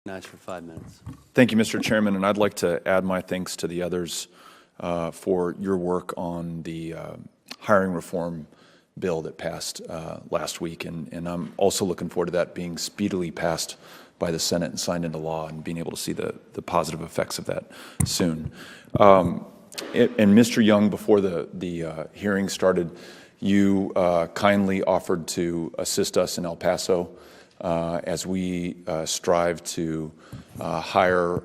Nash for 5 minutes. Thank you, Mr. Chairman, and I'd like to add my thanks to the others for your work on the hiring reform bill that passed last week, and I'm also looking forward to that being speedily passed by the Senate and signed into law and being able to see the positive effects of that soon. And Mr. Young, before the hearing started, you kindly offered to assist us in El Paso as we strive to hire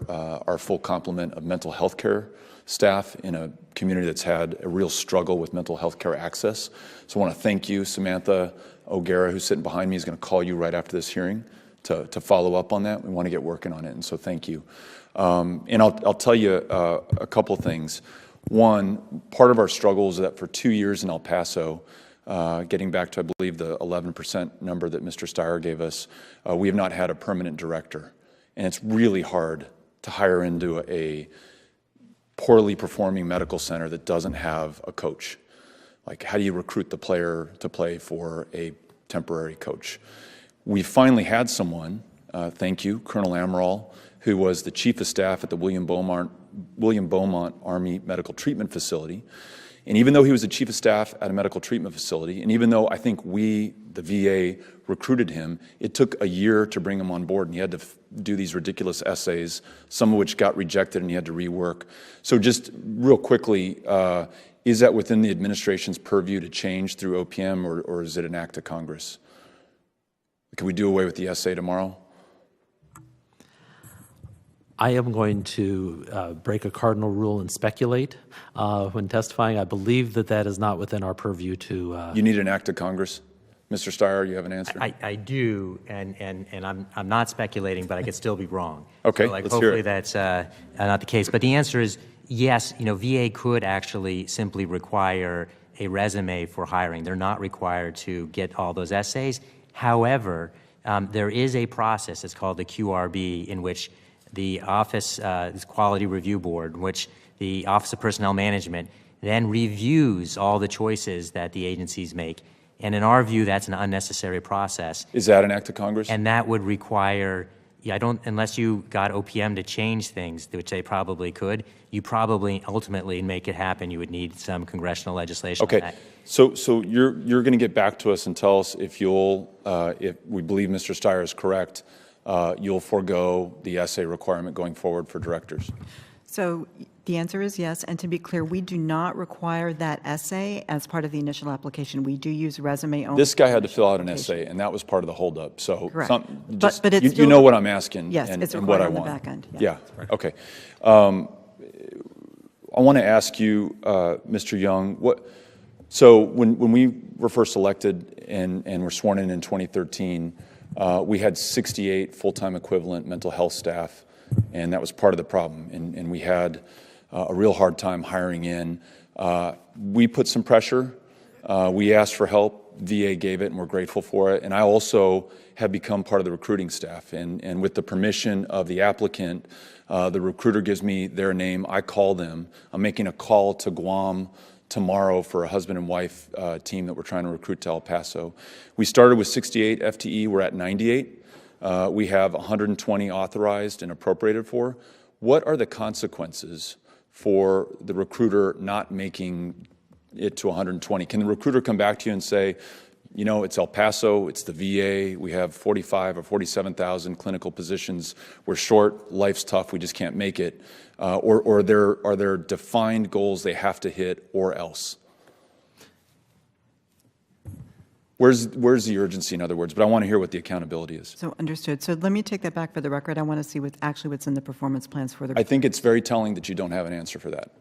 our full complement of mental health care staff in a community that's had a real struggle with mental health care access. So I want to thank you. Samantha O'Gara, who's sitting behind me, is going to call you right after this hearing to follow up on that. We want to get working on it, and so thank you. And I'll tell you a couple of things. One, part of our struggle is that for 2 years in El Paso, getting back to, I believe, the 11% number that Mr. Steyer gave us, we have not had a permanent director. And it's really hard to hire into a poorly performing medical center that doesn't have a coach. Like, how do you recruit the player to play for a temporary coach? We finally had someone, thank you, Colonel Amaral, who was the chief of staff at the William Beaumont Army Medical Treatment Facility. And even though he was the chief of staff at a medical treatment facility, and even though I think we, the VA, recruited him, it took a year to bring him on board, and he had to do these ridiculous essays, some of which got rejected and he had to rework. So just real quickly, is that within the administration's purview to change through OPM, or is it an act of Congress? Can we do away with the essay tomorrow? I am going to break a cardinal rule and speculate when testifying. I believe that is not within our purview to... You need an act of Congress? Mr. Steyer, you have an answer? I do, and I'm not speculating, but I could still be wrong. Okay, so, let's hopefully hear it. That's not the case. But the answer is yes, VA could actually simply require a resume for hiring. They're not required to get all those essays. However, there is a process, it's called the QRB, in which the Office, this Quality Review Board, in which the Office of Personnel Management then reviews all the choices that the agencies make. And in our view, that's an unnecessary process. Is that an act of Congress? And that would require, unless you got OPM to change things, which they probably could, you probably ultimately make it happen, you would need some congressional legislation okay. on that. So you're going to get back to us and tell us if if we believe Mr. Steyer is correct, you'll forego the essay requirement going forward for directors? So the answer is yes. And to be clear, we do not require that essay as part of the initial application. We do use resume only. This guy had to fill out an essay, and that was part of the holdup. So correct. But it's you know what I'm asking, yes, and, it's and what I on want. The back end. Yeah. Okay. I want to ask you, Mr. Young, so when we were first elected and were sworn in 2013, we had 68 full-time equivalent mental health staff, and that was part of the problem. And we had a real hard time hiring in. We put some pressure. We asked for help. VA gave it, and we're grateful for it. And I also have become part of the recruiting staff. And with the permission of the applicant, the recruiter gives me their name. I call them. I'm making a call to Guam tomorrow for a husband and wife team that we're trying to recruit to El Paso. We started with 68 FTE. We're at 98. We have 120 authorized and appropriated for. What are the consequences for the recruiter not making it to 120? Can the recruiter come back to you and say, it's El Paso, it's the VA, we have 45 or 47,000 clinical positions, we're short, life's tough, we just can't make it, or are there defined goals they have to hit or else? Where's the urgency, in other words? But I want to hear what the accountability is. So understood. So let me take that back for the record. I want to see what's in the performance plans for the... I think it's very telling that you don't have an answer for that.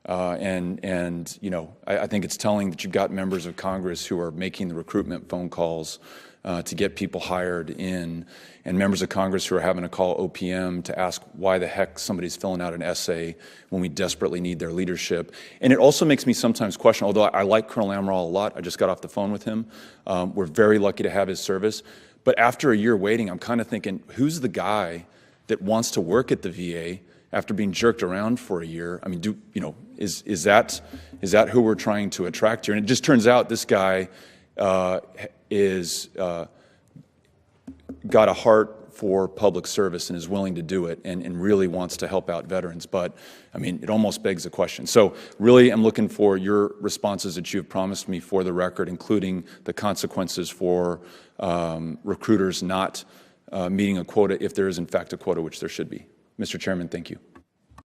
I think it's telling that you've got members of Congress who are making the recruitment phone calls to get people hired in, and members of Congress who are having to call OPM to ask why the heck somebody's filling out an essay when we desperately need their leadership. And it also makes me sometimes question, although I like Colonel Amaral a lot, I just got off the phone with him. We're very lucky to have his service. But after a year waiting, I'm kind of thinking, who's the guy that wants to work at the VA after being jerked around for a year? I mean, is that who we're trying to attract here? And it just turns out this guy is got a heart for public service and is willing to do it and really wants to help out veterans. But, I mean, it almost begs the question. So really, I'm looking for your responses that you've promised me for the record, including the consequences for recruiters not meeting a quota if there is, in fact, a quota, which there should be. Mr. Chairman, thank you.